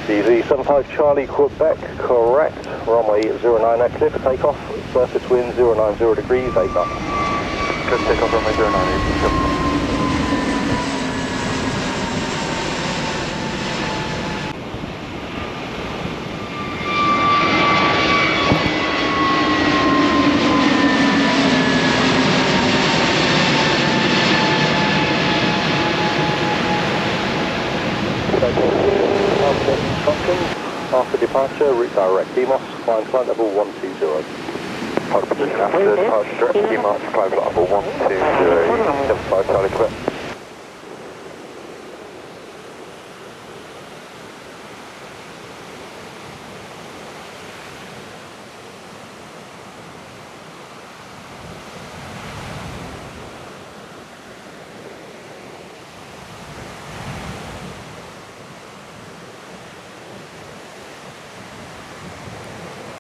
EasyJet Charlie, Quebec, correct. Runway 09 clear for takeoff. Surface wind 090 degrees, 8 knots. Good takeoff, runway 09. After departure, route direct DMOS, climb flight level 120. Position after departure, direct DMOS, climb flight level 120, 75 Charlie, Quebec.